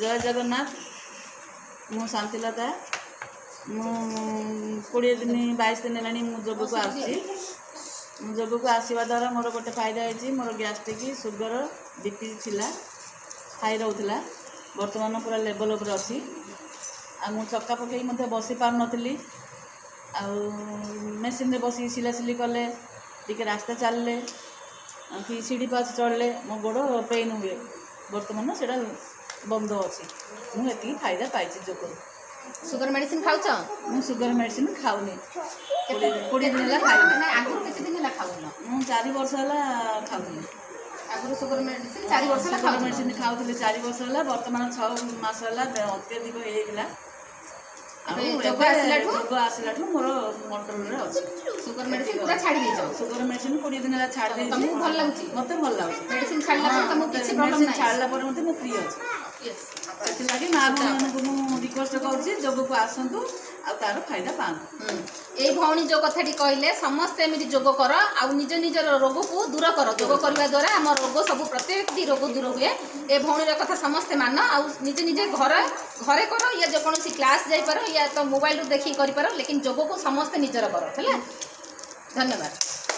जय जगन्नाथ। मु शांतिलता मु 20 दिन 22 दिन है जोग को आसी जोग को आसवा द्वारा मोर गोटे फायदा है मोर गैस्ट्रिक सुगर बीपी थिला हाई रोला बर्तमान पूरा लेवल उपर अच्छी आ चक्का पकई बसी पार नी मेसीन रे बस सिलासिली कले टी रास्ता चलले कि सीढ़ी पास चढ़ले मो गोड़ पेन हुए बर्तमान से बंद अच्छी मुझे फायदा पाई जोग सुगर मेडिसिन खाऊ मु सुगर मेडिसिन खाऊनी 20 दिन है खाई आगुर केते दिन है खाऊन मु 4 वर्ष है खाऊनी आगुर सुगर मेडिसिन 4 वर्ष है सुगर मेडिसिन खाऊली 4 वर्ष है वर्तमान 6 मास है अत्यधिक होगा जोग आसला मोर कंट्रोल अच्छे सुगर मेडिसिन पूरा छाड़ दी सुगर मेडिसिन 20 दिन है छाड़ दी भल लगुच मत भल लगे मेडिसिन छाड़ला पर तुमको किछि प्रॉब्लम नहीं छाड़ला पर मते मु फ्री अछि से लगी माँ भूँ रिक्वेस्ट कर जोग को आसतु आ तार फायदा पातु ये भौणी जो कथाटी कहले समस्ते एमती जोग कर आ निज निजर रोग को दूर कर जोग करने द्वारा आम रोग सब प्रत्येक रोग दूर हुए ए भौणीर कथा समस्ते मान आ निजे निजे घरे घरे कर या जेकोसी क्लास जापर या तो मोबाइल देखिक कर लेकिन जोग को समस्ते निजर कर। धन्यवाद।